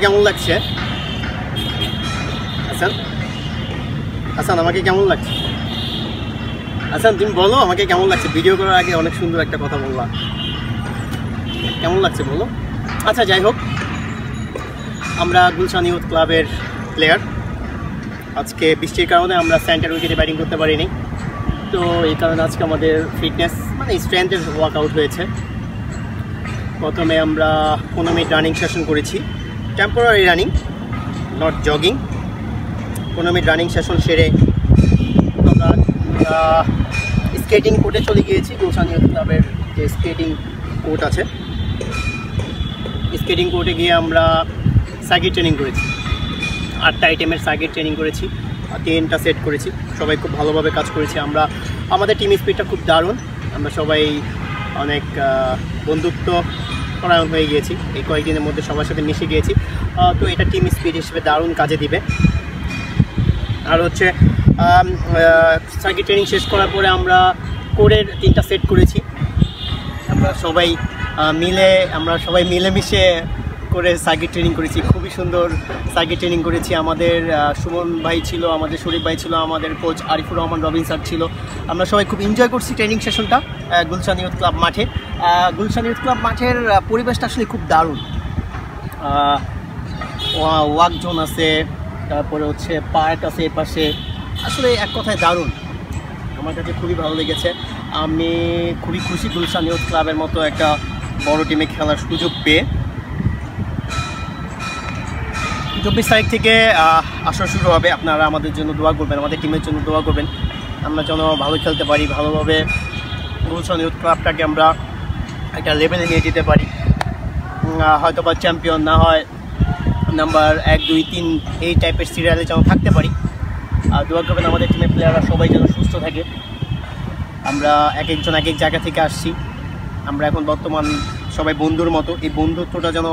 কেমন লাগছে হাসান? হাসান আমাকে কেমন লাগছে? হাসান তুমি বলো আমাকে কেমন লাগছে? ভিডিও করার আগে অনেক সুন্দর একটা কথা বললাম, কেমন লাগছে বলো। আচ্ছা যাই হোক, আমরা গুলশান ইউথ ক্লাবের প্লেয়ার। আজকে বৃষ্টির কারণে আমরা সেন্টার উইকেটে ব্যাটিং করতে পারিনি, তো এই কারণে আজকে আমাদের ফিটনেস মানে স্ট্রেংথের ওয়ার্কআউট হয়েছে। প্রথমে আমরা 15 মিনিট রানিং সেশন করেছি, temporary running, not jogging. 15 minute running session সেরে আমরা স্কেটিং কোর্টে চলে গিয়েছি। গুলশান ইউথ ক্লাবের যে স্কেটিং কোর্ট আছে, স্কেটিং কোর্টে গিয়ে আমরা সার্কিট ট্রেনিং করেছি। 8টা আইটেমের সার্কিট ট্রেনিং করেছি, 3টা সেট করেছি। সবাই খুব ভালোভাবে কাজ করেছি। আমাদের টিম স্পিডটা খুব দারুণ, আমরা সবাই অনেক বন্ধুত্ব পরায়ণ হয়ে গিয়েছি। এই কয়েকদিনের মধ্যে সবার সাথে মিশে গিয়েছি, তো এটা টিম স্পিড হিসেবে দারুণ কাজে দিবে। আর হচ্ছে সার্কিট ট্রেনিং শেষ করার পরে আমরা কোরের 3টা সেট করেছি। আমরা সবাই মিলেমিশে করে সার্কিট ট্রেনিং করেছি। খুবই সুন্দর সার্কিট ট্রেনিং করেছি। আমাদের সুমন ভাই ছিল, আমাদের শরীফ ভাই ছিল, আমাদের কোচ আরিফুর রহমান রবিন স্যার ছিল। আমরা সবাই খুব এনজয় করছি ট্রেনিং সেশনটা গুলশান ইউথ ক্লাব মাঠে। গুলশান ইউথ ক্লাব মাঠের পরিবেশটা আসলে খুব দারুণ। ওয়াক জোন আছে, তারপরে হচ্ছে পার্ক আছে এর পাশে, আসলে এক কথায় দারুণ। আমার কাছে খুবই ভালো লেগেছে। আমি খুবই খুশি গুলশান ইউথ ক্লাবের মতো একটা বড় টিমে খেলার সুযোগ পেয়ে। 24 তারিখ থেকে আসর শুরু হবে। আপনারা আমাদের জন্য দোয়া করবেন, আমাদের টিমের জন্য দোয়া করবেন, আমরা যেন ভালো খেলতে পারি, ভালোভাবে গুলশান ইউথ ক্লাবটাকে আমরা একটা লেভেলে নিয়ে যেতে পারি। হয়তো বা চ্যাম্পিয়ন না হয়, নাম্বার 1, 2, 3 এই টাইপের সিরিয়ালে যেন থাকতে পারি। আর দোয়া করবেন আমাদের টিমের প্লেয়াররা সবাই যেন সুস্থ থাকে। আমরা এক একজন এক এক জায়গা থেকে আসছি, আমরা এখন বর্তমান সবাই বন্ধুর মতো। এই বন্ধুত্বটা যেন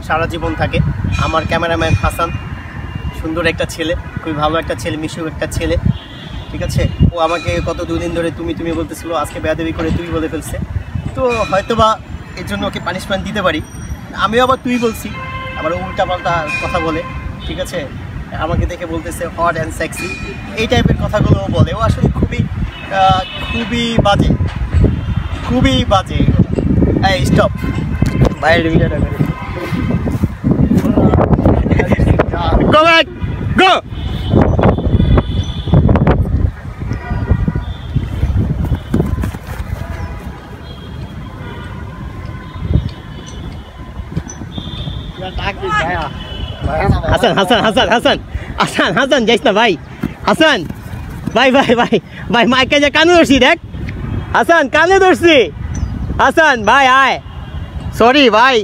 সারা জীবন থাকে। আমার ক্যামেরাম্যান হাসান সুন্দর একটা ছেলে, খুবই ভালো একটা ছেলে, মিশুক একটা ছেলে, ঠিক আছে। ও আমাকে কত 2 দিন ধরে তুমি বলতেছিল, আজকে বেয়াদবি করে তুই বলে ফেলছে। তো হয়তোবা এর জন্য ওকে পানিশমেন্ট দিতে পারি। আমিও আবার তুই বলছি, আবার উল্টাপাল্টা কথা বলে, ঠিক আছে। আমাকে দেখে বলতেছে হট অ্যান্ড সেক্সি, এই টাইপের কথাগুলো বলে। ও আসলে খুবই বাজে। এই স্টপ বাইরে ভিডিওটা করে গো ব্যাক গো। হাসান যাইস না ভাই। হাসান ভাই মাইকে যে কানে ধরছি, দেখ হাসান কানে ধরছি। হাসান ভাই আয়, সরি ভাই।